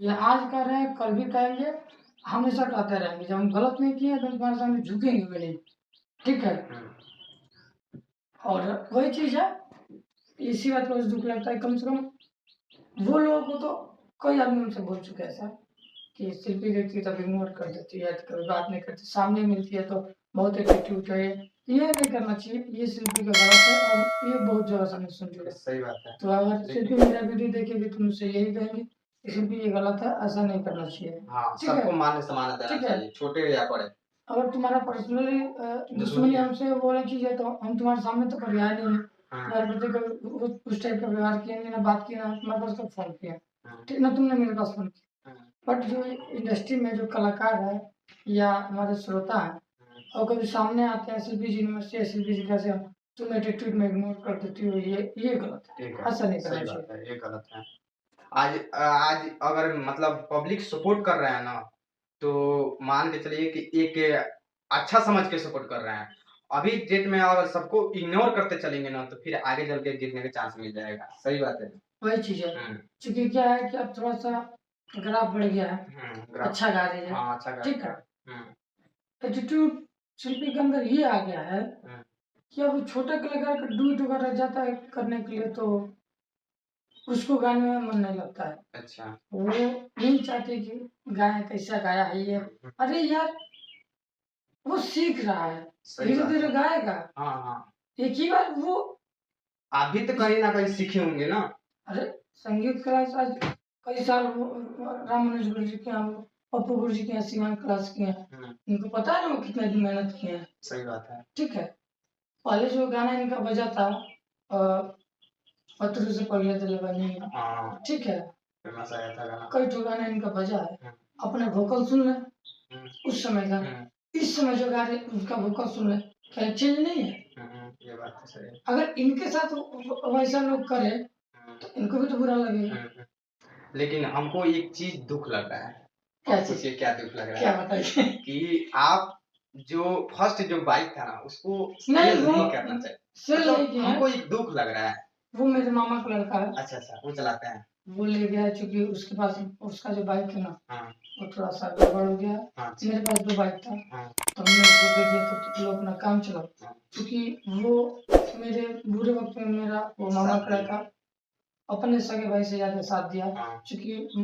ये आज कर रहे हैं, कल भी कहेंगे, हमेशा कहते रहेंगे। जब हम गलत नहीं किए तो हम तुम्हारे सामने झुकेंगे भी नहीं, ठीक है? और वही चीज़ है, इसी बात को दुःख लगता है। कम से कम वो लोगों को तो कई आदमी हमसे बोल चुके हैं ऐसा कि शिल्पी देखती है तब इग्नोर कर देती है, तो कभी बात नहीं करती, सामने मिलती है तो बहुत एटीट्यूड है। ये नहीं करना चाहिए, ये शिल्पी का गलत है और ये बहुत जगह से हमने सुन चुके हैं। सही बात है। तो अगर शिल्पी मेरा वीडियो देखेगी तो मुझसे यही कहेंगी कि शिल्पी ये गलत है, ऐसा नहीं करना चाहिए। हाँ, ठीक है? सबको मान-सम्मान देना ठीक है? चाहिए, छोटे या बड़े। अगर तुम्हारा पर्सनली दुश्मनी हमसे वो वाली चीज़ है तो हम तुम्हारे सामने तो कभी आए नहीं, तुम्हारे प्रति कभी उस टाइप का व्यवहार किया नहीं, ना बात किया, ना तुम्हारे पास कभी फ़ोन किया, ठीक? ना तुमने मेरे पास फ़ोन किया। बट जो इंडस्ट्री में जो कलाकार है या हमारे श्रोता हैं और कभी सामने आते हैं शिल्पी जी नमस्ते, शिल्पी जी कैसे हो, तुम एटीट्यूड में इग्नोर कर देती हो, ये गलत है, ऐसा नहीं करना सही चाहिए। बात है, ये गलत है। आज अगर मतलब पब्लिक सपोर्ट कर रहा है ना, तो मान के चलिए कि एक अच्छा समझ के सपोर्ट कर रहे हैं। अभी डेट में अगर सबको इग्नोर करते चलेंगे ना, तो फिर आगे चल के गिरने का चांस मिल जाएगा। सही बात है। वही चीज़ है, चूँकि क्या है कि अब थोड़ा-सा ग्राफ बढ़ गया है, अच्छा गा रही है, हाँ, अच्छा ठीक है? हुँ, एटीट्यूड शिल्पी के अंदर ये आ गया है हुँ, कि अब छोटे कलाकार का डूट वगैरह जाता है करने के लिए तो उसको गाने में मन नहीं लगता है। अच्छा। वो नहीं चाहते कि गाएँ, कैसा गाया है ये। अरे यार, वो सीख रहा है, सही बात धीरे-धीरे है। गाएगा। हाँ, हाँ। एक ही बार वो आप भी तो कहीं न कहीं सीखे होंगे ना? अरे! संगीत क्लास आज कई साल वो राम मनोज गुरु जी के यहाँ, पप्पू गुरु जी के यहाँ सीवान क्लास किए हैं। इनको पता है ना वो कितने दिन मेहनत किए हैं, सही बात है। ठीक है? पहले जो गाना इनका बजा था पत्थरों से पगले दिल बनी, हाँ, ठीक है? फेमस आया था गाना। कई ठो गाना इनका बजा है। अपने वोकल सुन लें उस समय का, इस समय जो गा रहे उसका वोकल सुन लें, क्या चेंज नहीं है? ये बात तो सही है। अगर इनके साथ वैसा लोग करें तो इनको भी तो बुरा लगेगा। लेकिन हमको एक चीज़ दुःख लग रहा है। क्या आप चीज़? सोचिए क्या दुःख लग रहा क्या है? बताइए? कि आप जो फर्स्ट जो बाइक था ना, उसको नहीं सेल वो नहीं करना चाहिए। सेल नहीं मतलब किया हमको है, एक दुःख लग रहा है। वो मेरे मामा का लड़का है। अच्छा, अच्छा, वो चलाते हैं। वो ले गया है चूँकि उसके पास उसका जो बाइक है ना, हाँ, वो थोड़ा-सा गड़बड़ हो गया। हाँ, मेरे पास 2 बाइक था, हाँ, तो हमने उसको दे दिया तो तुम लोग अपना काम चलाओ। हाँ। क्योंकि वो मेरे बुरे वक़्त में मेरा वो मामा साथ का दिया। लड़का अपने सगे भाई से ज़्यादा साथ दिया। हाँ। चूँकि